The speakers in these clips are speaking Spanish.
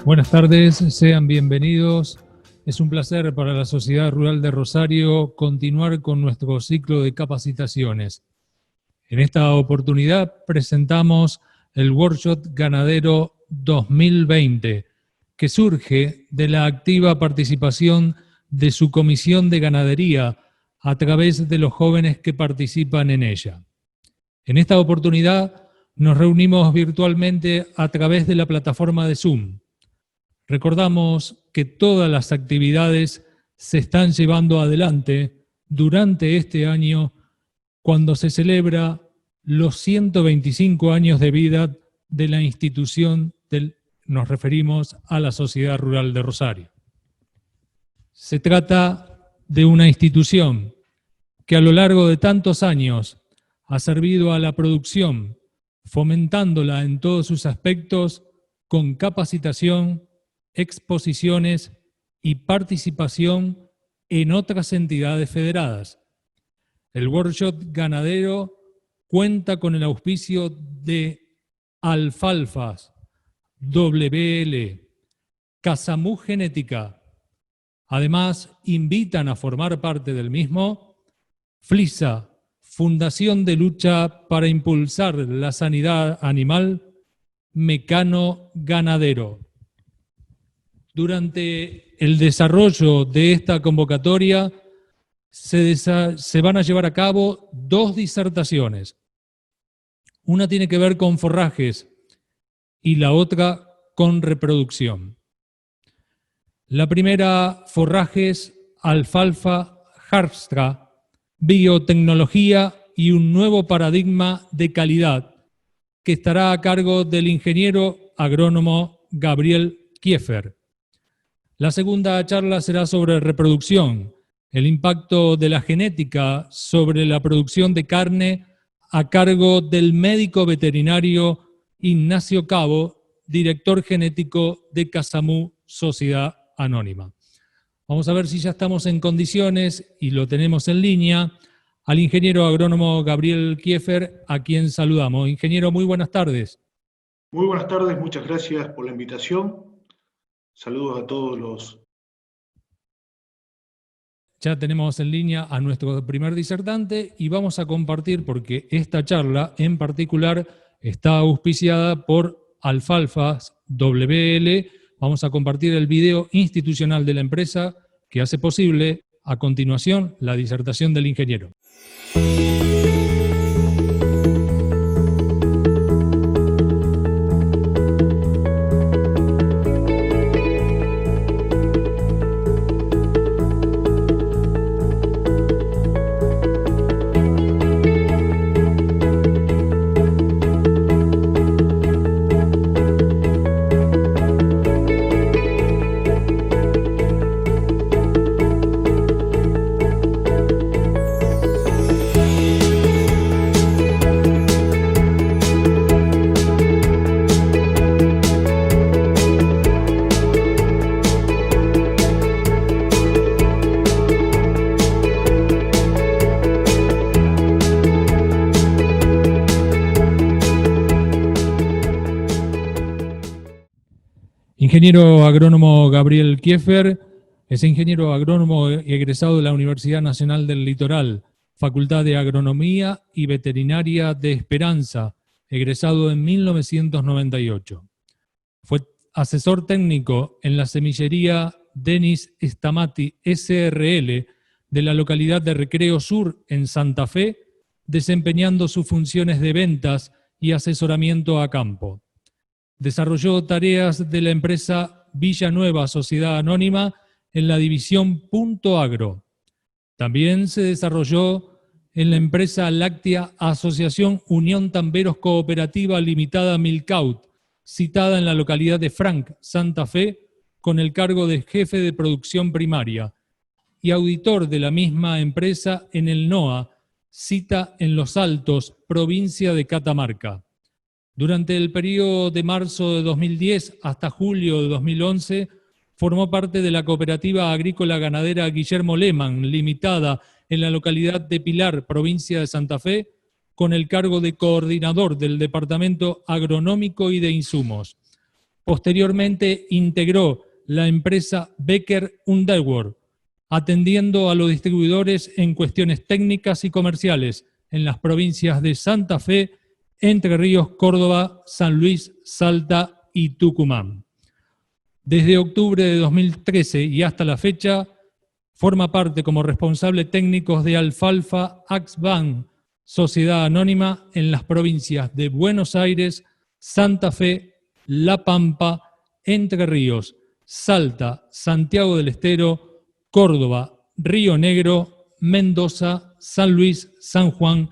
Buenas tardes, sean bienvenidos. Es un placer para la Sociedad Rural de Rosario continuar con nuestro ciclo de capacitaciones. En esta oportunidad presentamos el Workshop Ganadero 2020, que surge de la activa participación de su Comisión de Ganadería a través de los jóvenes que participan en ella. En esta oportunidad nos reunimos virtualmente a través de la plataforma de Zoom. Recordamos que todas las actividades se están llevando adelante durante este año cuando se celebra los 125 años de vida de la institución, nos referimos a la Sociedad Rural de Rosario. Se trata de una institución que a lo largo de tantos años ha servido a la producción, fomentándola en todos sus aspectos con capacitación, exposiciones y participación en otras entidades federadas. El Workshop Ganadero cuenta con el auspicio de Alfalfas, WL, Casamú Genética. Además, invitan a formar parte del mismo FLISA, Fundación de Lucha para Impulsar la Sanidad Animal, Mecano Ganadero. Durante el desarrollo de esta convocatoria se van a llevar a cabo dos disertaciones. Una tiene que ver con forrajes y la otra con reproducción. La primera, forrajes, alfalfa, Harpstra, biotecnología y un nuevo paradigma de calidad, que estará a cargo del ingeniero agrónomo Gabriel Kieffer. La segunda charla será sobre reproducción, el impacto de la genética sobre la producción de carne a cargo del médico veterinario Ignacio Cabo, director genético de Casamú Sociedad Anónima. Vamos a ver si ya estamos en condiciones y lo tenemos en línea al ingeniero agrónomo Gabriel Kieffer, a quien saludamos. Ingeniero, muy buenas tardes. Muy buenas tardes, muchas gracias por la invitación. Saludos a todos los... Ya tenemos en línea a nuestro primer disertante y vamos a compartir, porque esta charla en particular está auspiciada por Alfalfas WL. Vamos a compartir el video institucional de la empresa que hace posible, a continuación, la disertación del ingeniero. Ingeniero agrónomo Gabriel Kieffer es ingeniero agrónomo egresado de la Universidad Nacional del Litoral, Facultad de Agronomía y Veterinaria de Esperanza, egresado en 1998. Fue asesor técnico en la semillería Denis Stamati SRL de la localidad de Recreo Sur en Santa Fe, desempeñando sus funciones de ventas y asesoramiento a campo. Desarrolló tareas de la empresa Villanueva Sociedad Anónima en la división Punto Agro. También se desarrolló en la empresa láctea Asociación Unión Tamberos Cooperativa Limitada Milcaut, citada en la localidad de Frank, Santa Fe, con el cargo de jefe de producción primaria, y auditor de la misma empresa en el NOA, cita en Los Altos, provincia de Catamarca. Durante el periodo de marzo de 2010 hasta julio de 2011, formó parte de la cooperativa agrícola ganadera Guillermo Lehmann, limitada en la localidad de Pilar, provincia de Santa Fe, con el cargo de coordinador del Departamento Agronómico y de Insumos. Posteriormente integró la empresa Becker Underwood, atendiendo a los distribuidores en cuestiones técnicas y comerciales en las provincias de Santa Fe, Entre Ríos, Córdoba, San Luis, Salta y Tucumán. Desde octubre de 2013 y hasta la fecha, forma parte como responsable técnico de Alfalfa Axban, sociedad anónima en las provincias de Buenos Aires, Santa Fe, La Pampa, Entre Ríos, Salta, Santiago del Estero, Córdoba, Río Negro, Mendoza, San Luis, San Juan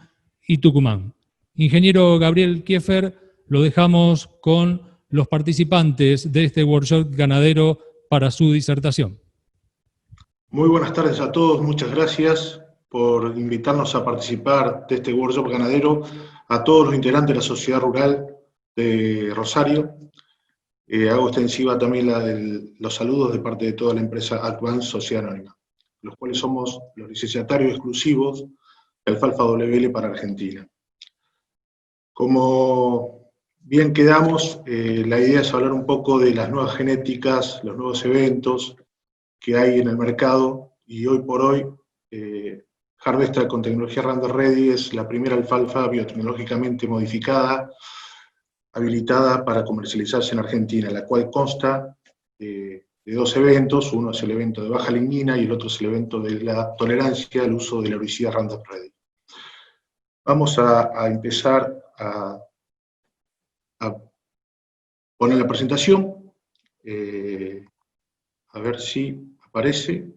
y Tucumán. Ingeniero Gabriel Kieffer, lo dejamos con los participantes de este workshop ganadero para su disertación. Muy buenas tardes a todos, muchas gracias por invitarnos a participar de este workshop ganadero, a todos los integrantes de la Sociedad Rural de Rosario. Hago extensiva también los saludos de parte de toda la empresa Advance Sociedad Anónima, los cuales somos los licenciatarios exclusivos de Alfalfa WL para Argentina. Como bien quedamos, la idea es hablar un poco de las nuevas genéticas, los nuevos eventos que hay en el mercado, y hoy por hoy Harvester con tecnología Random Ready es la primera alfalfa biotecnológicamente modificada, habilitada para comercializarse en Argentina, la cual consta de dos eventos. Uno es el evento de baja lignina y el otro es el evento de la tolerancia al uso del herbicida Random Ready. Vamos a empezar a poner la presentación, a ver si aparece.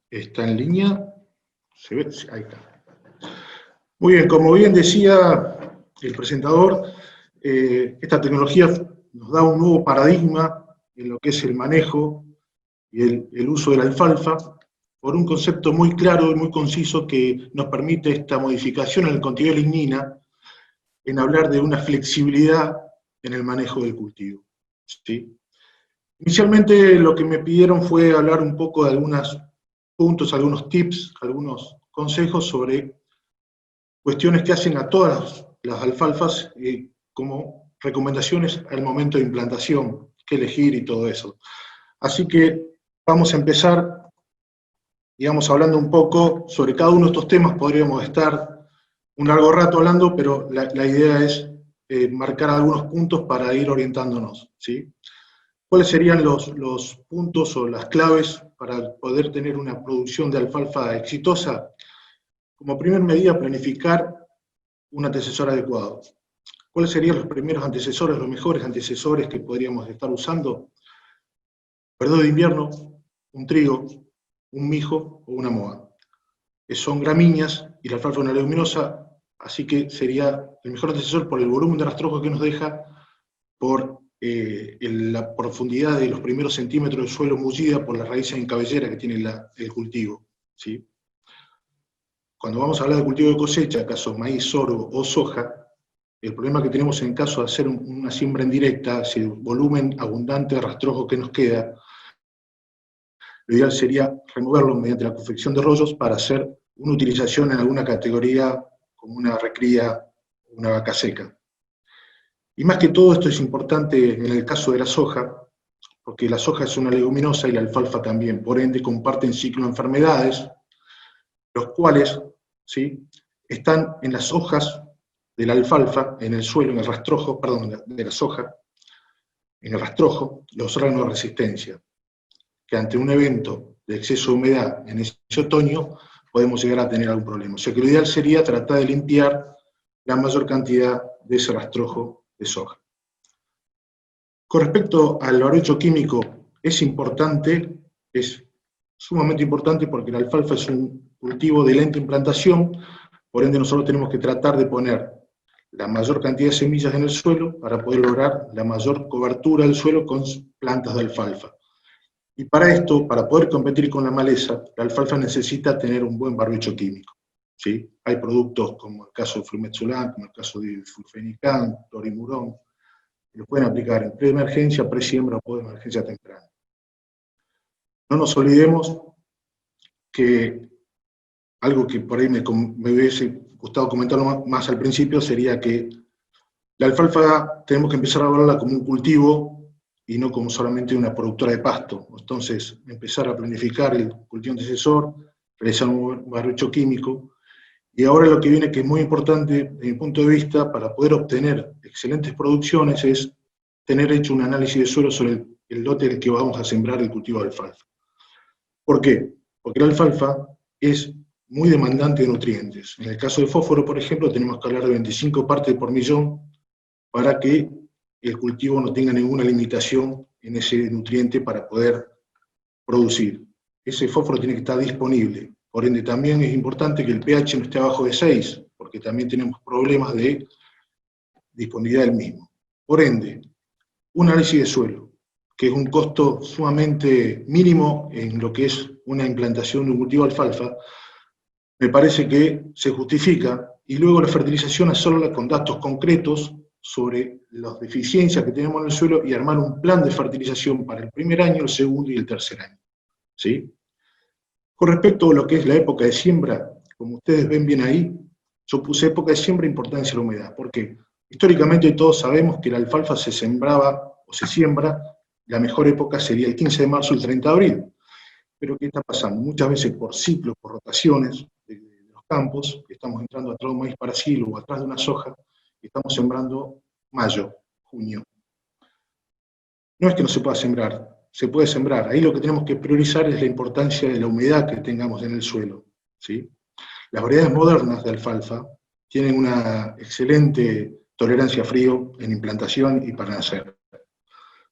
¿Está en línea? ¿Se ve? Ahí está. Muy bien, como bien decía el presentador, esta tecnología nos da un nuevo paradigma en lo que es el manejo y el uso de la alfalfa, por un concepto muy claro y muy conciso que nos permite esta modificación en el contenido de lignina, en hablar de una flexibilidad en el manejo del cultivo, ¿sí? Inicialmente lo que me pidieron fue hablar un poco de algunos puntos, algunos tips, algunos consejos sobre cuestiones que hacen a todas las alfalfas como recomendaciones al momento de implantación, qué elegir y todo eso. Así que vamos a empezar, digamos, hablando un poco sobre cada uno de estos temas. Podríamos estar un largo rato hablando, pero la idea es marcar algunos puntos para ir orientándonos, ¿sí? ¿Cuáles serían los puntos o las claves para poder tener una producción de alfalfa exitosa? Como primera medida, planificar un antecesor adecuado. ¿Cuáles serían los primeros antecesores, los mejores antecesores que podríamos estar usando? Periodo de invierno, un trigo, un mijo o una moa. Son gramíneas y la alfalfa es una leguminosa, así que sería el mejor antecesor por el volumen de rastrojo que nos deja, por la profundidad de los primeros centímetros del suelo mullida por las raíces en cabellera que tiene el cultivo, ¿sí? Cuando vamos a hablar de cultivo de cosecha, caso maíz, sorgo o soja, el problema que tenemos en caso de hacer una siembra en directa, si el volumen abundante de rastrojo que nos queda, lo ideal sería removerlo mediante la confección de rollos para hacer una utilización en alguna categoría como una recría, una vaca seca. Y más que todo esto es importante en el caso de la soja, porque la soja es una leguminosa y la alfalfa también, por ende comparten ciclo de enfermedades, los cuales, ¿sí?, están en las hojas de la alfalfa, en el suelo, en el rastrojo, perdón, de la soja, en el rastrojo, los órganos de resistencia, que ante un evento de exceso de humedad en ese otoño podemos llegar a tener algún problema. O sea que lo ideal sería tratar de limpiar la mayor cantidad de ese rastrojo de soja. Con respecto al barbecho químico, es importante, es sumamente importante porque la alfalfa es un cultivo de lenta implantación, por ende nosotros tenemos que tratar de poner la mayor cantidad de semillas en el suelo para poder lograr la mayor cobertura del suelo con plantas de alfalfa. Y para esto, para poder competir con la maleza, la alfalfa necesita tener un buen barbecho químico. ¿Sí? Hay productos como el caso de Flumetsulam, como el caso de Flufenicán, Torimurón, que lo pueden aplicar en pre-emergencia, pre-siembra o post-emergencia temprana. No nos olvidemos que algo que por ahí me hubiese gustado comentarlo más al principio sería que la alfalfa tenemos que empezar a valorarla como un cultivo y no como solamente una productora de pasto. Entonces, empezar a planificar el cultivo antecesor, realizar un barbecho químico, y ahora lo que viene, que es muy importante desde mi punto de vista, para poder obtener excelentes producciones, es tener hecho un análisis de suelo sobre el lote en el que vamos a sembrar el cultivo de alfalfa. ¿Por qué? Porque la alfalfa es muy demandante de nutrientes. En el caso del fósforo, por ejemplo, tenemos que hablar de 25 partes por millón para que el cultivo no tenga ninguna limitación en ese nutriente para poder producir. Ese fósforo tiene que estar disponible. Por ende, también es importante que el pH no esté abajo de 6, porque también tenemos problemas de disponibilidad del mismo. Por ende, un análisis de suelo, que es un costo sumamente mínimo en lo que es una implantación de un cultivo de alfalfa, me parece que se justifica, y luego la fertilización hacerla con datos concretos sobre las deficiencias que tenemos en el suelo y armar un plan de fertilización para el primer año, el segundo y el tercer año. ¿Sí? Con respecto a lo que es la época de siembra, como ustedes ven bien ahí, yo puse época de siembra e importancia de la humedad. ¿Por qué? Históricamente todos sabemos que la alfalfa se sembraba o se siembra, la mejor época sería el 15 de marzo y el 30 de abril. Pero ¿qué está pasando? Muchas veces por ciclos, por rotaciones de los campos, estamos entrando atrás de un maíz para silo o atrás de una soja, y estamos sembrando mayo, junio. No es que no se pueda sembrar, se puede sembrar. Ahí lo que tenemos que priorizar es la importancia de la humedad que tengamos en el suelo. ¿Sí? Las variedades modernas de alfalfa tienen una excelente tolerancia a frío en implantación y para nacer.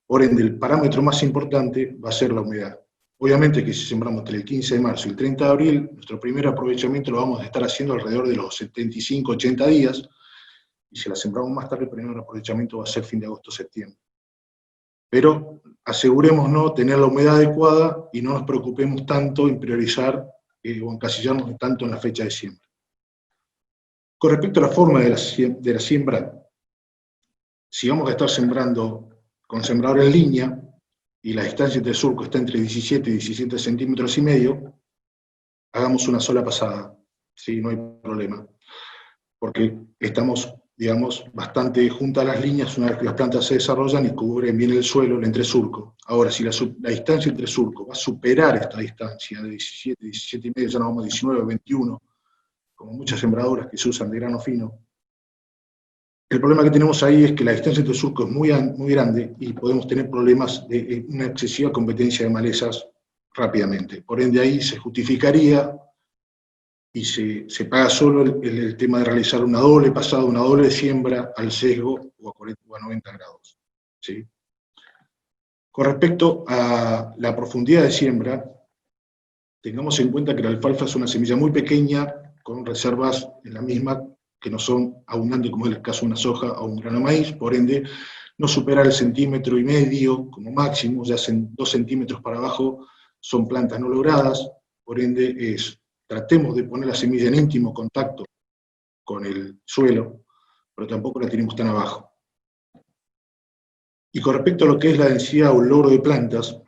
Por ende, el parámetro más importante va a ser la humedad. Obviamente que si sembramos entre el 15 de marzo y el 30 de abril, nuestro primer aprovechamiento lo vamos a estar haciendo alrededor de los 75-80 días, y si la sembramos más tarde, el primer aprovechamiento va a ser fin de agosto-septiembre. Pero asegurémonos tener la humedad adecuada y no nos preocupemos tanto en priorizar o encasillarnos tanto en la fecha de siembra. Con respecto a la forma de la siembra, si vamos a estar sembrando con sembrador en línea y la distancia entre surco está entre 17 y 17 centímetros y medio, hagamos una sola pasada, ¿sí? No hay problema, porque estamos, digamos, bastante juntas las líneas una vez que las plantas se desarrollan y cubren bien el suelo, el entresurco. Ahora, si la distancia entre surco va a superar esta distancia de 17, 17 y medio, ya no vamos a 19, 21, como muchas sembradoras que se usan de grano fino, el problema que tenemos ahí es que la distancia entre surcos es muy grande y podemos tener problemas de una excesiva competencia de malezas rápidamente. Por ende, ahí se justificaría y se paga solo el tema de realizar una doble pasada, una doble siembra al sesgo o a 40 o a 90 grados. ¿Sí? Con respecto a la profundidad de siembra, tengamos en cuenta que la alfalfa es una semilla muy pequeña, con reservas en la misma que no son abundantes, como es el caso de una soja o un grano de maíz, por ende, no superar el 1,5 centímetros como máximo, ya hacen 2 centímetros para abajo, son plantas no logradas, por ende, tratemos de poner la semilla en íntimo contacto con el suelo, pero tampoco la tenemos tan abajo. Y con respecto a lo que es la densidad o el logro de plantas,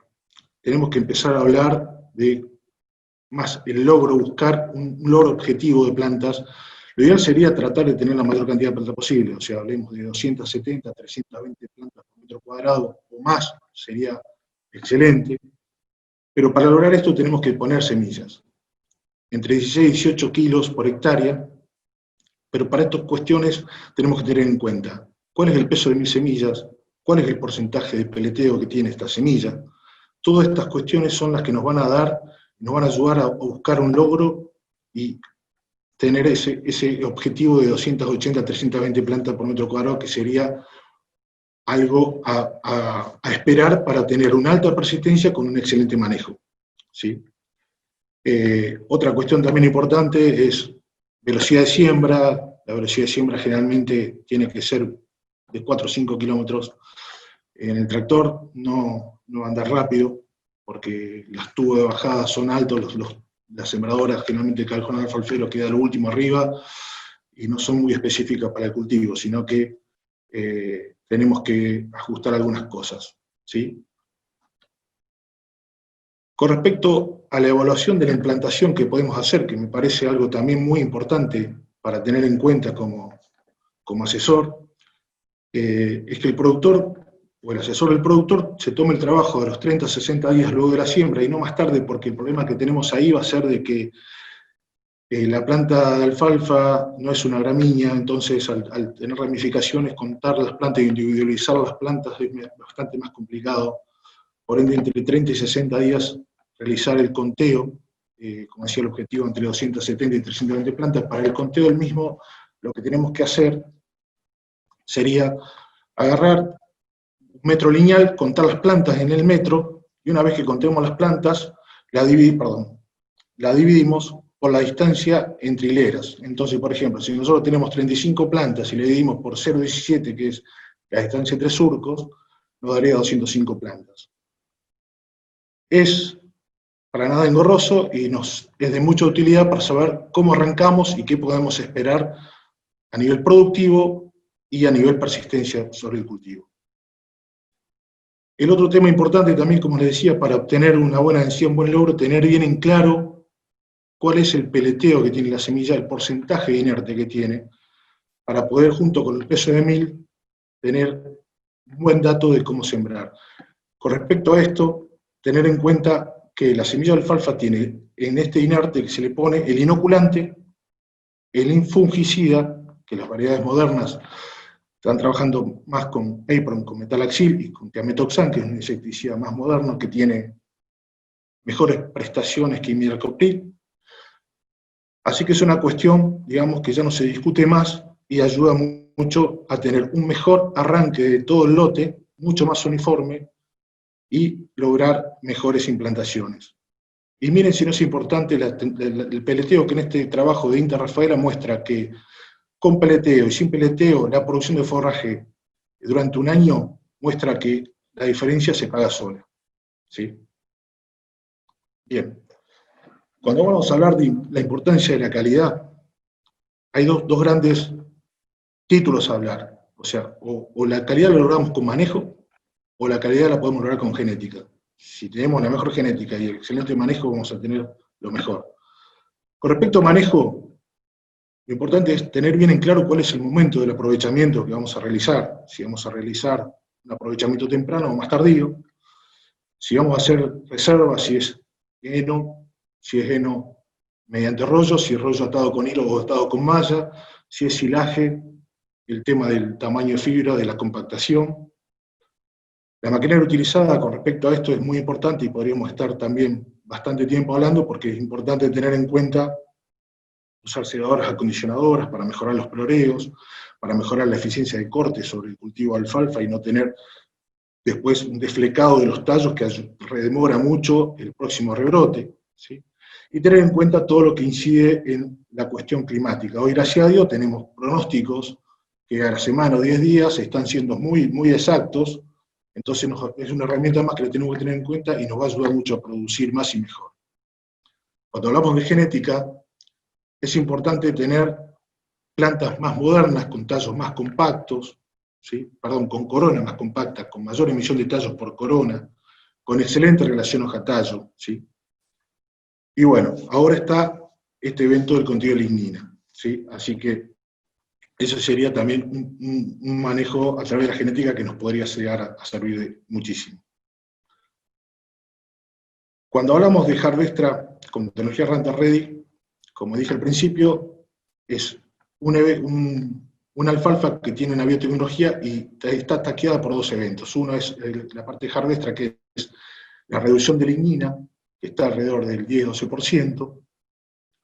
tenemos que empezar a hablar de más el logro, buscar un logro objetivo de plantas. Lo ideal sería tratar de tener la mayor cantidad de plantas posible, o sea, hablemos de 270, 320 plantas por metro cuadrado o más, sería excelente, pero para lograr esto tenemos que poner semillas, entre 16 y 18 kilos por hectárea, pero para estas cuestiones tenemos que tener en cuenta cuál es el peso de 1000 semillas, cuál es el porcentaje de peleteo que tiene esta semilla. Todas estas cuestiones son las que nos van a ayudar a buscar un logro y tener ese objetivo de 280 a 320 plantas por metro cuadrado, que sería algo a esperar para tener una alta persistencia con un excelente manejo. ¿Sí? Otra cuestión también importante es velocidad de siembra. La velocidad de siembra generalmente tiene que ser de 4 o 5 kilómetros en el tractor, no andar rápido. porque las tubos de bajada son altos, las sembradoras generalmente el callejón alfalfero queda lo último arriba, y no son muy específicas para el cultivo, sino que tenemos que ajustar algunas cosas, ¿sí? Con respecto a la evaluación de la implantación que podemos hacer, que me parece algo también muy importante para tener en cuenta como asesor, es que el productor o el asesor del productor se tome el trabajo de los 30 a 60 días luego de la siembra y no más tarde, porque el problema que tenemos ahí va a ser de que la planta de alfalfa no es una gramínea, entonces al tener ramificaciones, contar las plantas e individualizar las plantas es bastante más complicado. Por ende, entre 30 y 60 días realizar el conteo, como decía el objetivo, entre 270 y 320 plantas. Para el conteo del mismo, lo que tenemos que hacer sería agarrar un metro lineal, contar las plantas en el metro, y una vez que contemos las plantas, la dividimos por la distancia entre hileras. Entonces, por ejemplo, si nosotros tenemos 35 plantas y le dividimos por 0,17, que es la distancia entre surcos, nos daría 205 plantas. Es para nada engorroso y es de mucha utilidad para saber cómo arrancamos y qué podemos esperar a nivel productivo y a nivel persistencia sobre el cultivo. El otro tema importante también, como les decía, para obtener una buena densidad, un buen logro, tener bien en claro cuál es el peleteo que tiene la semilla, el porcentaje de inerte que tiene, para poder, junto con el peso de mil, tener un buen dato de cómo sembrar. Con respecto a esto, tener en cuenta que la semilla de alfalfa tiene en este inerte que se le pone el inoculante, el infungicida, que las variedades modernas están trabajando más con Apron, con metalaxil y con tiametoxam, que es un insecticida más moderno que tiene mejores prestaciones que imidacloprid. Así que es una cuestión, digamos, que ya no se discute más y ayuda mucho a tener un mejor arranque de todo el lote, mucho más uniforme, y lograr mejores implantaciones. Y miren si no es importante el peleteo, que en este trabajo de INTA Rafaela muestra que con peleteo y sin peleteo la producción de forraje durante un año muestra que la diferencia se paga sola, ¿sí? Bien, cuando vamos a hablar de la importancia de la calidad, hay dos grandes títulos a hablar. O sea, o la calidad la logramos con manejo, o la calidad la podemos lograr con genética. Si tenemos la mejor genética y el excelente manejo, vamos a tener lo mejor. Con respecto a manejo, lo importante es tener bien en claro cuál es el momento del aprovechamiento que vamos a realizar. Si vamos a realizar un aprovechamiento temprano o más tardío, si vamos a hacer reservas, si es heno mediante rollo, si es rollo atado con hilo o atado con malla, si es silaje, el tema del tamaño de fibra, de la compactación. La maquinaria utilizada con respecto a esto es muy importante y podríamos estar también bastante tiempo hablando, porque es importante tener en cuenta usar segadoras acondicionadoras para mejorar los floreos, para mejorar la eficiencia de corte sobre el cultivo de alfalfa y no tener después un desflecado de los tallos que redemora mucho el próximo rebrote, ¿sí? Y tener en cuenta todo lo que incide en la cuestión climática. Hoy, gracias a Dios, tenemos pronósticos que a la semana o 10 días están siendo muy, muy exactos, entonces es una herramienta más que la tenemos que tener en cuenta y nos va a ayudar mucho a producir más y mejor. Cuando hablamos de genética, es importante tener plantas más modernas, con tallos más compactos, ¿sí? Con corona más compacta, con mayor emisión de tallos por corona, con excelente relación hoja-tallo, ¿sí? Y bueno, ahora está este evento del contenido de lignina, ¿sí? Así que eso sería también un manejo a través de la genética que nos podría llegar a servir muchísimo. Cuando hablamos de Harvestra con tecnología Ranter Ready, como dije al principio, es una alfalfa que tiene una biotecnología y está taqueada por dos eventos. Uno es la parte de Harvestra, que es la reducción de lignina, que está alrededor del 10-12%.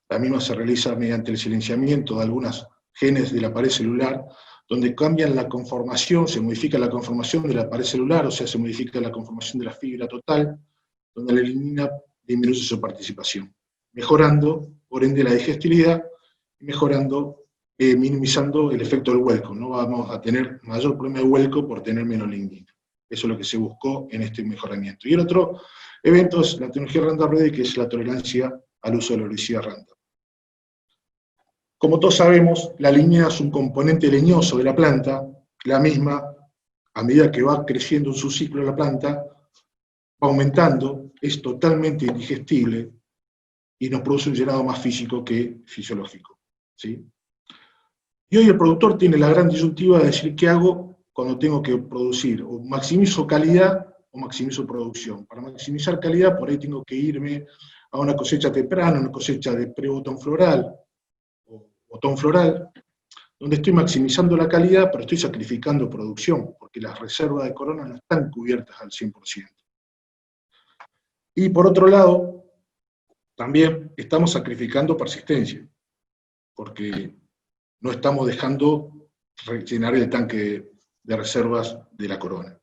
La misma se realiza mediante el silenciamiento de algunos genes de la pared celular, donde cambian la conformación, se modifica la conformación de la pared celular, o sea, se modifica la conformación de la fibra total, donde la lignina disminuye su participación, mejorando, por ende, la digestibilidad y minimizando el efecto del vuelco. No vamos a tener mayor problema de vuelco por tener menos lignina. Eso es lo que se buscó en este mejoramiento. Y el otro evento es la tecnología Random Ready, que es la tolerancia al uso de la herbicida Random. Como todos sabemos, la lignina es un componente leñoso de la planta, la misma, a medida que va creciendo en su ciclo la planta, va aumentando, es totalmente indigestible y nos produce un llenado más físico que fisiológico, ¿sí? Y hoy el productor tiene la gran disyuntiva de decir qué hago cuando tengo que producir, o maximizo calidad o maximizo producción. Para maximizar calidad, por ahí tengo que irme a una cosecha temprana, una cosecha de pre-botón floral, o botón floral, donde estoy maximizando la calidad, pero estoy sacrificando producción, porque las reservas de corona no están cubiertas al 100%. Y por otro lado, también estamos sacrificando persistencia, porque no estamos dejando rellenar el tanque de reservas de la corona.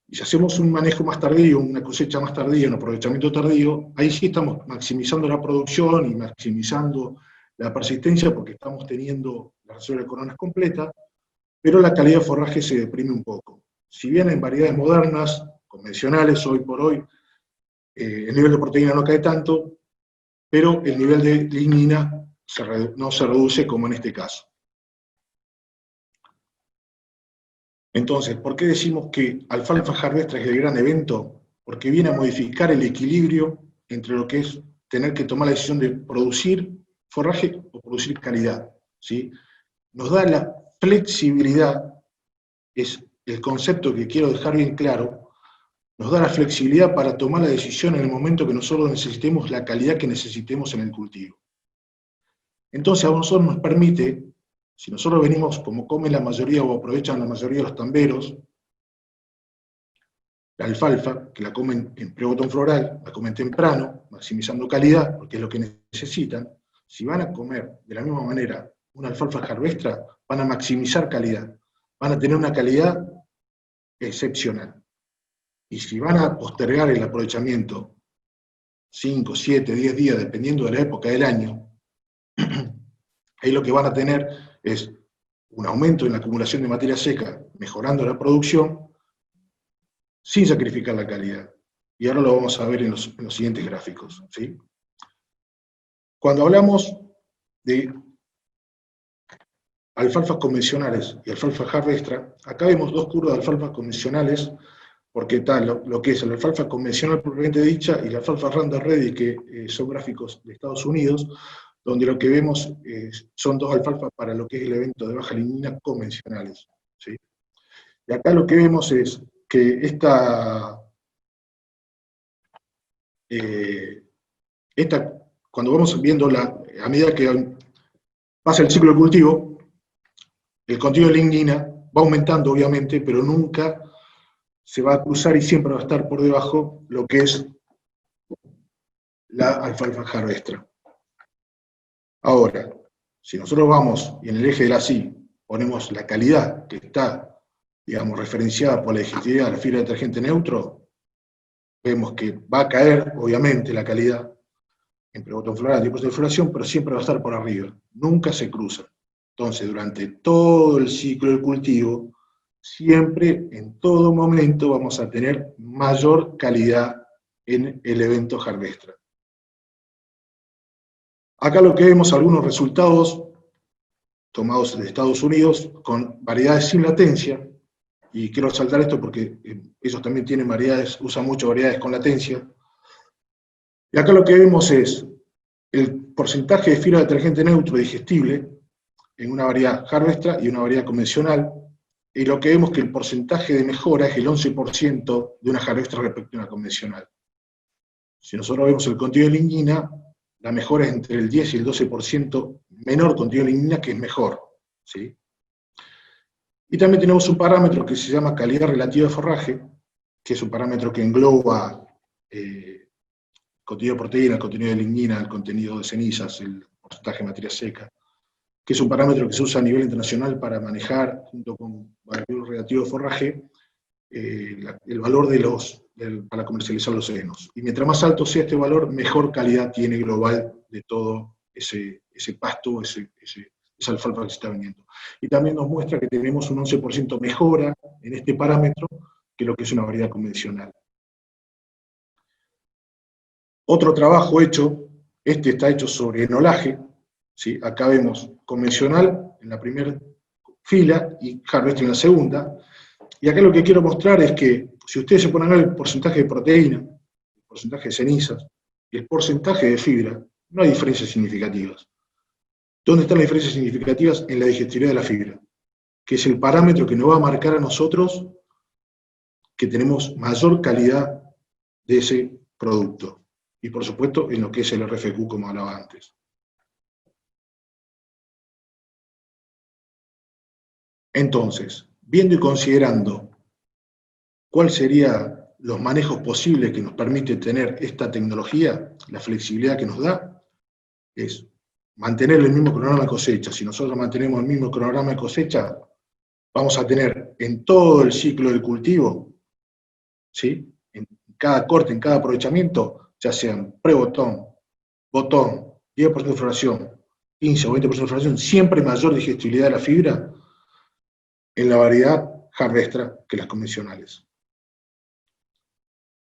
Y si hacemos un manejo más tardío, una cosecha más tardía, un aprovechamiento tardío, ahí sí estamos maximizando la producción y maximizando la persistencia, porque estamos teniendo la reserva de coronas completa, pero la calidad de forraje se deprime un poco. Si bien en variedades modernas, convencionales, hoy por hoy, el nivel de proteína no cae tanto, pero el nivel de lignina no se reduce como en este caso. Entonces, ¿por qué decimos que alfalfa harvestra es el gran evento? Porque viene a modificar el equilibrio entre lo que es tener que tomar la decisión de producir forraje o producir calidad, ¿sí? Nos da la flexibilidad, es el concepto que quiero dejar bien claro, nos da la flexibilidad para tomar la decisión en el momento que nosotros necesitemos la calidad que necesitemos en el cultivo. Entonces a nosotros nos permite, si nosotros venimos como comen la mayoría o aprovechan la mayoría de los tamberos, la alfalfa, que la comen en pre-botón floral, la comen temprano, maximizando calidad, porque es lo que necesitan, si van a comer de la misma manera una alfalfa harvestra, van a maximizar calidad, van a tener una calidad excepcional. Y si van a postergar el aprovechamiento 5, 7, 10 días, dependiendo de la época del año, ahí lo que van a tener es un aumento en la acumulación de materia seca, mejorando la producción, sin sacrificar la calidad. Y ahora lo vamos a ver en los siguientes gráficos, ¿sí? Cuando hablamos de alfalfas convencionales y alfalfa harvestra, acá vemos dos curvas de alfalfas convencionales, porque está lo que es la alfalfa convencional propiamente dicha y la alfalfa Random Ready, que son gráficos de Estados Unidos, donde lo que vemos son dos alfalfas para lo que es el evento de baja lignina convencionales, ¿sí? Y acá lo que vemos es que cuando vamos viendo a medida que pasa el ciclo de cultivo, el contenido de lignina va aumentando obviamente, pero nunca se va a cruzar y siempre va a estar por debajo lo que es la alfalfa harvestra. Ahora, si nosotros vamos y en el eje de la CI ponemos la calidad que está, digamos, referenciada por la digestibilidad de la fibra de detergente neutro, vemos que va a caer, obviamente, la calidad en pre-botón floral y después de floración, pero siempre va a estar por arriba, nunca se cruza. Entonces, durante todo el ciclo del cultivo, siempre, en todo momento, vamos a tener mayor calidad en el evento harvestra. Acá lo que vemos, algunos resultados tomados de Estados Unidos con variedades sin latencia, y quiero resaltar esto porque ellos también tienen variedades, usan mucho variedades con latencia. Y acá lo que vemos es el porcentaje de fibra de detergente neutro digestible en una variedad harvestra y una variedad convencional, y lo que vemos es que el porcentaje de mejora es el 11% de una harvestra respecto a una convencional. Si nosotros vemos el contenido de lignina, la mejora es entre el 10 y el 12% menor contenido de lignina, que es mejor, ¿sí? Y también tenemos un parámetro que se llama calidad relativa de forraje, que es un parámetro que engloba el contenido de proteína, el contenido de lignina, el contenido de cenizas, el porcentaje de materia seca, que es un parámetro que se usa a nivel internacional para manejar, junto con valor relativo de forraje, el valor para comercializar los senos. Y mientras más alto sea este valor, mejor calidad tiene global de todo ese pasto, esa alfalfa que se está vendiendo. Y también nos muestra que tenemos un 11% mejora en este parámetro que lo que es una variedad convencional. Otro trabajo hecho, este está hecho sobre enolaje, ¿sí? Acá vemos convencional en la primera fila y harvester en la segunda. Y acá lo que quiero mostrar es que si ustedes se ponen a ver el porcentaje de proteína, el porcentaje de cenizas y el porcentaje de fibra, no hay diferencias significativas. ¿Dónde están las diferencias significativas? En la digestibilidad de la fibra, que es el parámetro que nos va a marcar a nosotros que tenemos mayor calidad de ese producto. Y por supuesto en lo que es el RFQ, como hablaba antes. Entonces, viendo y considerando cuáles serían los manejos posibles que nos permite tener esta tecnología, la flexibilidad que nos da, es mantener el mismo cronograma de cosecha. Si nosotros mantenemos el mismo cronograma de cosecha, vamos a tener en todo el ciclo del cultivo, ¿sí? En cada corte, en cada aprovechamiento, ya sean pre-botón, botón, 10% de floración, 15 o 20% de floración, siempre mayor digestibilidad de la fibra en la variedad harvestra que las convencionales.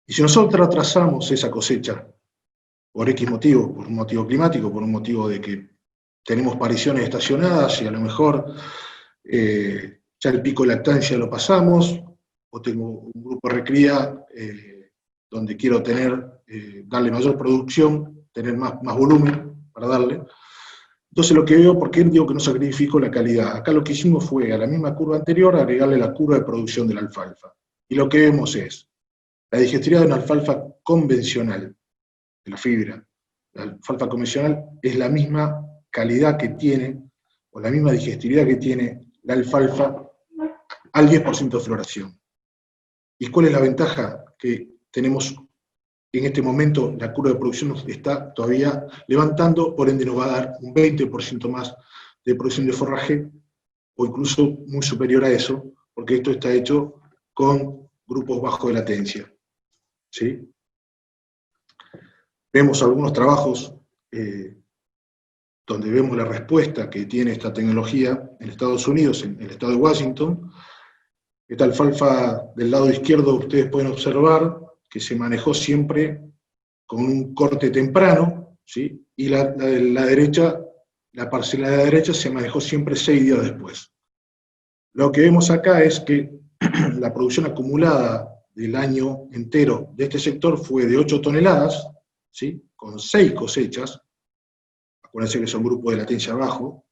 Y si nosotros atrasamos esa cosecha por X motivo, por un motivo climático, por un motivo de que tenemos pariciones estacionadas y a lo mejor ya el pico de lactancia lo pasamos, o tengo un grupo de recría donde quiero darle mayor producción, tener más volumen para darle. Entonces lo que veo, ¿por qué digo que no sacrifico la calidad? Acá lo que hicimos fue a la misma curva anterior agregarle la curva de producción de la alfalfa. Y lo que vemos es la digestibilidad de una alfalfa convencional, de la fibra. La alfalfa convencional es la misma calidad que tiene, o la misma digestibilidad que tiene la alfalfa al 10% de floración. ¿Y cuál es la ventaja? Que tenemos en este momento, la curva de producción nos está todavía levantando, por ende nos va a dar un 20% más de producción de forraje, o incluso muy superior a eso, porque esto está hecho con grupos bajos de latencia. ¿Sí? Vemos algunos trabajos donde vemos la respuesta que tiene esta tecnología en Estados Unidos, en el estado de Washington. Esta alfalfa del lado izquierdo ustedes pueden observar que se manejó siempre con un corte temprano, ¿sí? Y la derecha, la parcela de la derecha se manejó siempre 6 días después. Lo que vemos acá es que la producción acumulada del año entero de este sector fue de 8 toneladas, ¿sí? Con 6 cosechas, acuérdense que son grupos de latencia bajo,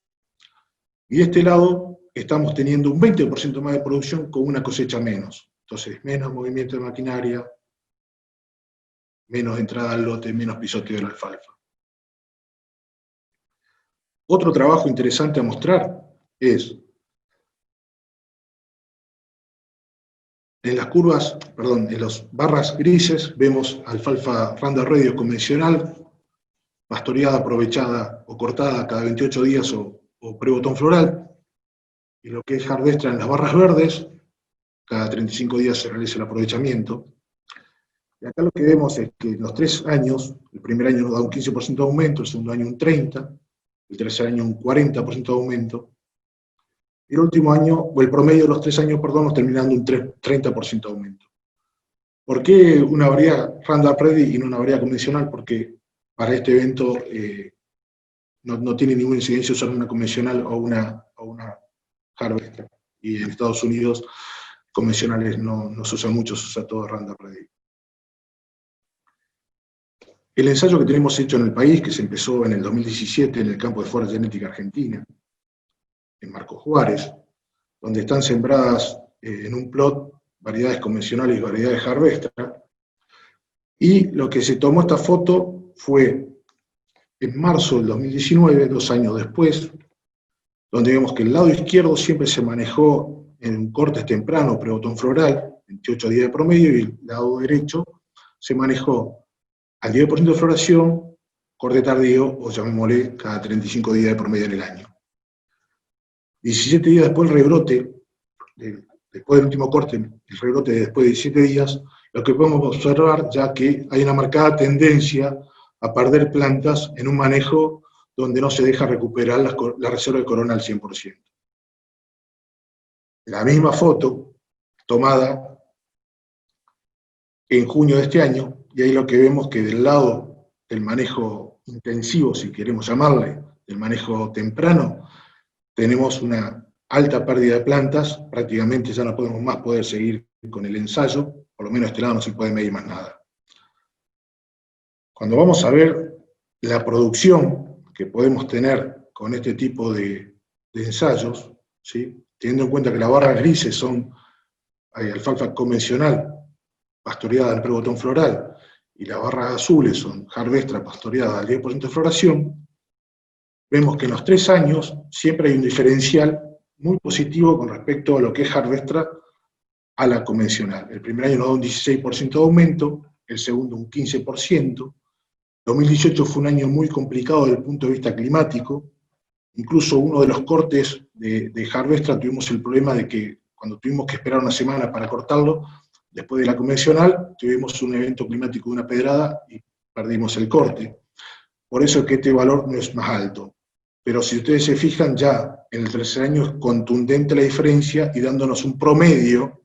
y de este lado estamos teniendo un 20% más de producción con una cosecha menos. Entonces, menos movimiento de maquinaria, menos entrada al lote, menos pisoteo de la alfalfa. Otro trabajo interesante a mostrar es, en las curvas, perdón, en las barras grises vemos alfalfa Roundup Ready convencional, pastoreada, aprovechada o cortada cada 28 días o pre-botón floral, y lo que es harvestra en las barras verdes, cada 35 días se realiza el aprovechamiento. Y acá lo que vemos es que en los 3 años, el primer año nos da un 15% de aumento, el segundo año un 30%, el tercer año un 40% de aumento, y el último año, o el promedio de los 3 años, perdón, nos termina dando un 30% de aumento. ¿Por qué una variedad Roundup Ready y no una variedad convencional? Porque para este evento no tiene ninguna incidencia usar una convencional o una harvester. Y en Estados Unidos, convencionales no se usan mucho, se usa todo Roundup Ready. El ensayo que tenemos hecho en el país, que se empezó en el 2017 en el campo de Flora Genética Argentina, en Marcos Juárez, donde están sembradas en un plot variedades convencionales y variedades harvestra, y lo que se tomó esta foto fue en marzo del 2019, 2 años después, donde vemos que el lado izquierdo siempre se manejó en cortes temprano, pre-botón floral, 28 días de promedio, y el lado derecho se manejó al 10% de floración, corte tardío, o llamémosle cada 35 días de promedio en el año. 17 días después el rebrote, después del último corte, el rebrote después de 17 días, lo que podemos observar ya que hay una marcada tendencia a perder plantas en un manejo donde no se deja recuperar la reserva de corona al 100%. La misma foto, tomada en junio de este año, y ahí lo que vemos que del lado del manejo intensivo, si queremos llamarle, del manejo temprano, tenemos una alta pérdida de plantas, prácticamente ya no podemos más poder seguir con el ensayo, por lo menos este lado no se puede medir más nada. Cuando vamos a ver la producción que podemos tener con este tipo de ensayos, ¿sí? Teniendo en cuenta que las barras grises son alfalfa convencional, pastoreada en prebotón floral, y las barras azules son Harvestra pastoreada al 10% de floración, vemos que en los 3 años siempre hay un diferencial muy positivo con respecto a lo que es Harvestra a la convencional. El primer año nos da un 16% de aumento, el segundo un 15%, 2018 fue un año muy complicado desde el punto de vista climático, incluso uno de los cortes de Harvestra tuvimos el problema de que cuando tuvimos que esperar una semana para cortarlo, después de la convencional, tuvimos un evento climático de una pedrada y perdimos el corte. Por eso es que este valor no es más alto. Pero si ustedes se fijan, ya en el tercer año es contundente la diferencia y dándonos un promedio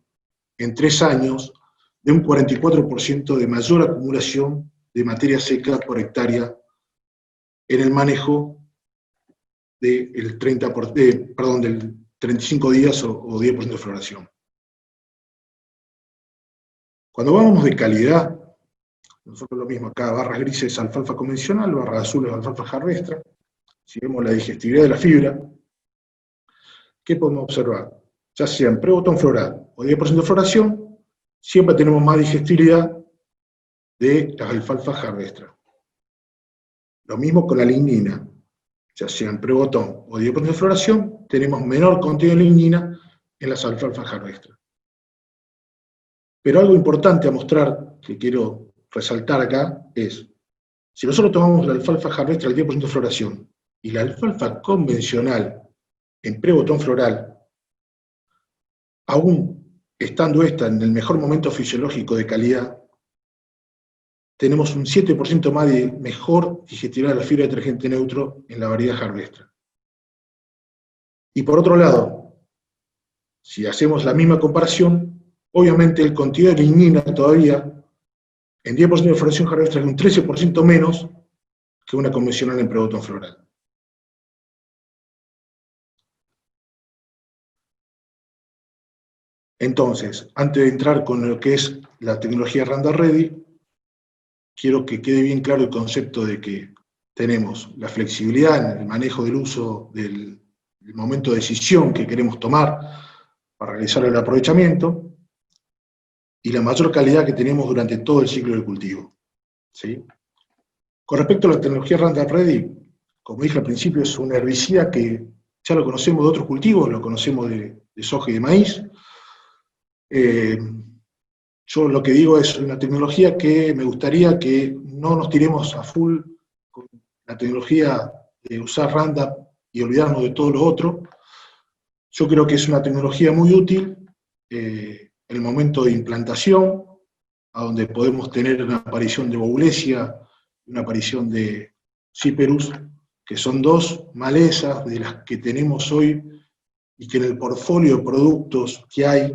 en 3 años de un 44% de mayor acumulación de materia seca por hectárea en el manejo del 35 días o 10% de floración. Cuando vamos de calidad, nosotros lo mismo acá, barras grises alfalfa convencional, barras azules alfalfa Harvestra. Si vemos la digestibilidad de la fibra, ¿qué podemos observar? Ya sea en prebotón floral o 10% de floración, siempre tenemos más digestibilidad de las alfalfas Harvestra. Lo mismo con la lignina, ya sea en prebotón o 10% de floración, tenemos menor contenido de lignina en las alfalfas Harvestra. Pero algo importante a mostrar, que quiero resaltar acá, es, si nosotros tomamos la alfalfa Harvestra al 10% de floración y la alfalfa convencional en prebotón floral, aún estando esta en el mejor momento fisiológico de calidad, tenemos un 7% más de mejor digestibilidad de la fibra de detergente neutro en la variedad Harvestra. Y por otro lado, si hacemos la misma comparación, obviamente el contenido de lignina todavía en 10% de floración Harvestra es un 13% menos que una convencional en prebotón floral. Entonces, antes de entrar con lo que es la tecnología Roundup Ready, quiero que quede bien claro el concepto de que tenemos la flexibilidad en el manejo del uso del momento de decisión que queremos tomar para realizar el aprovechamiento y la mayor calidad que tenemos durante todo el ciclo del cultivo, ¿sí? Con respecto a la tecnología Roundup Ready, como dije al principio, es un herbicida que ya lo conocemos de otros cultivos, lo conocemos de soja y de maíz. Yo lo que digo es una tecnología que me gustaría que no nos tiremos a full con la tecnología de usar Roundup y olvidarnos de todo lo otro. Yo creo que es una tecnología muy útil en el momento de implantación, a donde podemos tener una aparición de Boulesia, una aparición de Cyperus, que son 2 malezas de las que tenemos hoy y que en el portfolio de productos que hay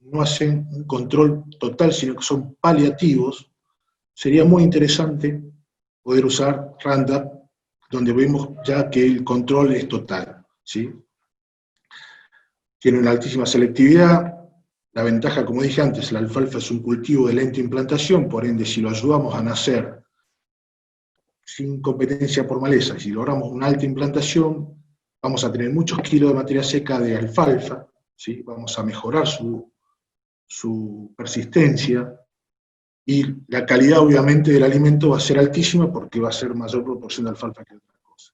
no hacen un control total, sino que son paliativos. Sería muy interesante poder usar Roundup, donde vemos ya que el control es total, ¿sí? Tiene una altísima selectividad. La ventaja, como dije antes, la alfalfa es un cultivo de lenta implantación, por ende, si lo ayudamos a nacer sin competencia por maleza, si logramos una alta implantación, vamos a tener muchos kilos de materia seca de alfalfa, ¿sí? Vamos a mejorar su persistencia, y la calidad, obviamente, del alimento va a ser altísima porque va a ser mayor proporción de alfalfa que otra cosa.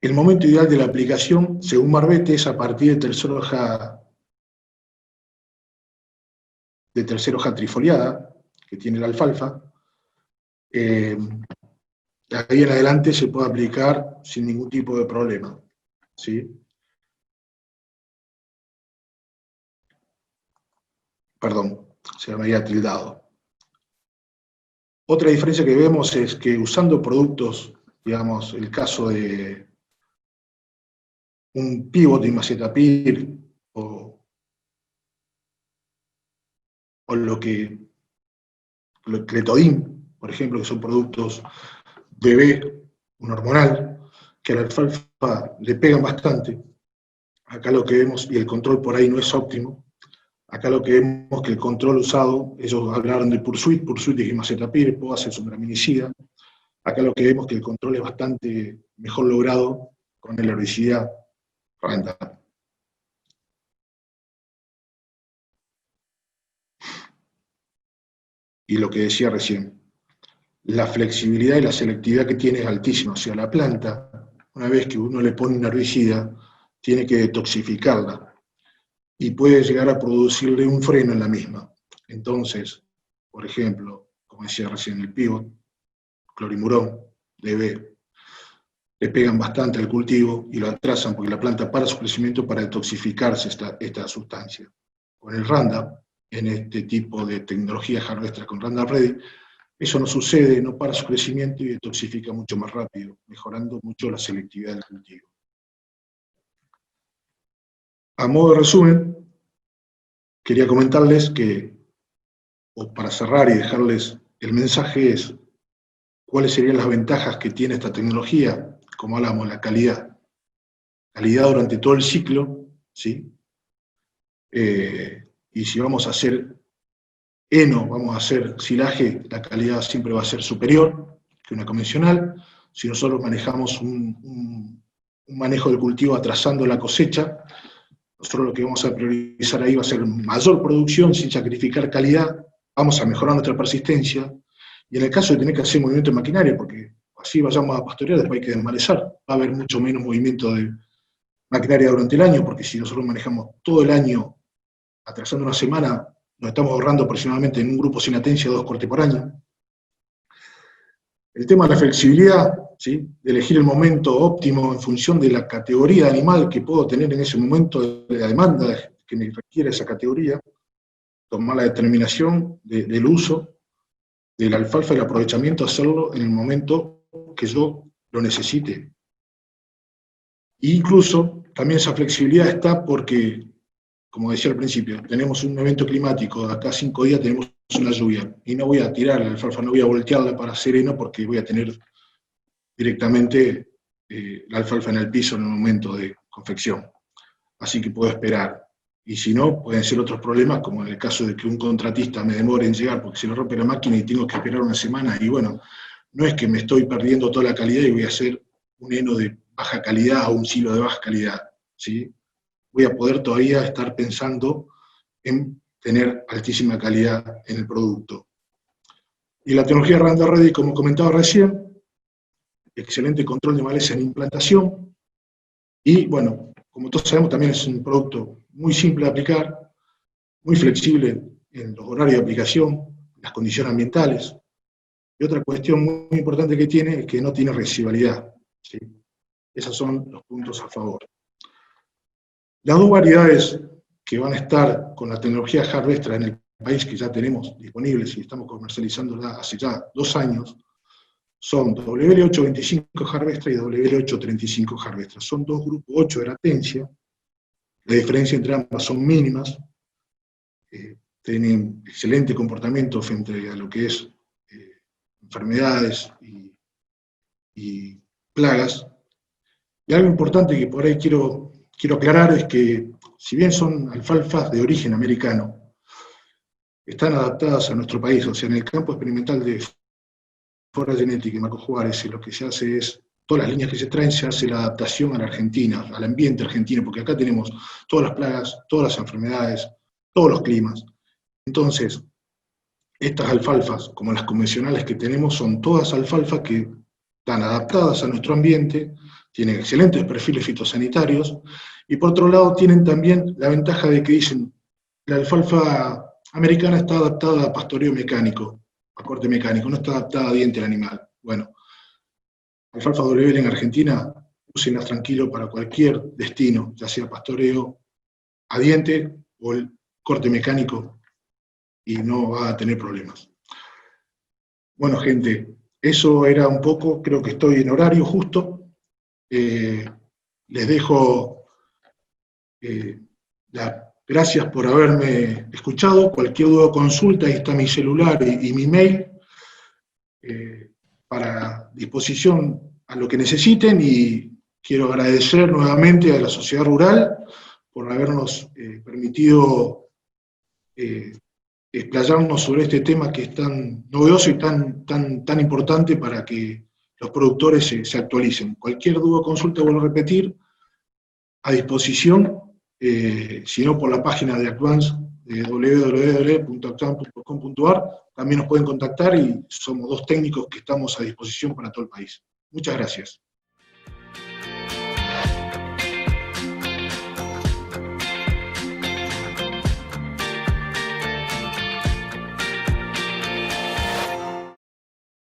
El momento ideal de la aplicación, según Marbete, es a partir de tercera hoja trifoliada, que tiene la alfalfa. De ahí en adelante se puede aplicar sin ningún tipo de problema, ¿sí? Perdón, se me había tildado. Otra diferencia que vemos es que usando productos, digamos, el caso de un pivot de Imacetapir o o cletodin, por ejemplo, que son productos bebé, un hormonal, que a la alfalfa le pegan bastante. Acá lo que vemos, y el control por ahí no es óptimo, acá lo que vemos que el control usado, ellos hablaron de Pursuit es imacetapir, POAS es un graminicida. Acá lo que vemos que el control es bastante mejor logrado con el herbicida Roundup. Y lo que decía recién, la flexibilidad y la selectividad que tiene es altísima. O sea, la planta, una vez que uno le pone un herbicida, tiene que detoxificarla y puede llegar a producirle un freno en la misma. Entonces, por ejemplo, como decía recién el pivot, clorimurón, DB, le pegan bastante al cultivo y lo atrasan porque la planta para su crecimiento para detoxificarse esta sustancia. Con el Roundup, en este tipo de tecnología Harvester con Roundup Ready, eso no sucede, no para su crecimiento y detoxifica mucho más rápido, mejorando mucho la selectividad del cultivo. A modo de resumen, quería comentarles que, o para cerrar y dejarles el mensaje es, ¿cuáles serían las ventajas que tiene esta tecnología? Como hablamos, la calidad. Calidad durante todo el ciclo, ¿sí? Y si vamos a hacer heno, vamos a hacer silaje, la calidad siempre va a ser superior que una convencional. Si nosotros manejamos un manejo del cultivo atrasando la cosecha, nosotros lo que vamos a priorizar ahí va a ser mayor producción sin sacrificar calidad, vamos a mejorar nuestra persistencia, y en el caso de tener que hacer movimiento de maquinaria, porque así vayamos a pastorear, después hay que desmalezar, va a haber mucho menos movimiento de maquinaria durante el año, porque si nosotros manejamos todo el año atrasando una semana, nos estamos ahorrando aproximadamente en un grupo sin latencia 2 cortes por año. El tema de la flexibilidad, ¿sí? De elegir el momento óptimo en función de la categoría de animal que puedo tener en ese momento, de la demanda que me requiere esa categoría, tomar la determinación del uso del alfalfa y el aprovechamiento, hacerlo en el momento que yo lo necesite. E incluso también esa flexibilidad está porque, como decía al principio, tenemos un evento climático, de acá a 5 días tenemos una lluvia, y no voy a tirar la alfalfa, no voy a voltearla para hacer heno porque voy a tener directamente la alfalfa en el piso en el momento de confección. Así que puedo esperar. Y si no, pueden ser otros problemas, como en el caso de que un contratista me demore en llegar porque se le rompe la máquina y tengo que esperar una semana, y bueno, no es que me estoy perdiendo toda la calidad y voy a hacer un heno de baja calidad o un silo de baja calidad, ¿sí? Voy a poder todavía estar pensando en tener altísima calidad en el producto. Y la tecnología Roundup Ready, como comentaba recién, excelente control de maleza en implantación, y bueno, como todos sabemos, también es un producto muy simple de aplicar, muy flexible en los horarios de aplicación, las condiciones ambientales, y otra cuestión muy importante que tiene es que no tiene residualidad, ¿sí? Esos son los puntos a favor. Las dos variedades que van a estar con la tecnología Harvester en el país, que ya tenemos disponibles y estamos comercializándola hace ya 2 años, son WL825 Harvester y WL835 Harvester. Son 2 grupos 8 de latencia, la diferencia entre ambas son mínimas, tienen excelente comportamiento frente a lo que es enfermedades y plagas. Y algo importante que por ahí quiero aclarar es que, si bien son alfalfas de origen americano, están adaptadas a nuestro país. O sea, en el campo experimental de Fora Genética y Marco Juárez, lo que se hace es, todas las líneas que se traen, se hace la adaptación a la Argentina, al ambiente argentino, porque acá tenemos todas las plagas, todas las enfermedades, todos los climas. Entonces, estas alfalfas, como las convencionales que tenemos, son todas alfalfas que están adaptadas a nuestro ambiente, tienen excelentes perfiles fitosanitarios, y por otro lado tienen también la ventaja de que dicen, la alfalfa americana está adaptada a pastoreo mecánico, a corte mecánico, no está adaptada a diente del animal. Bueno, alfalfa WL en Argentina, úsenlas tranquilo para cualquier destino, ya sea pastoreo a diente o el corte mecánico, y no va a tener problemas. Bueno, gente, eso era un poco, creo que estoy en horario justo. Les dejo la Gracias por haberme escuchado. Cualquier duda o consulta, ahí está mi celular y mi mail, para disposición a lo que necesiten, y quiero agradecer nuevamente a la sociedad rural por habernos permitido explayarnos sobre este tema que es tan novedoso y tan importante para que los productores se actualicen. Cualquier duda o consulta, vuelvo a repetir, a disposición, si no por la página de Advance, de www.advance.com.ar, también nos pueden contactar y somos 2 técnicos que estamos a disposición para todo el país. Muchas gracias.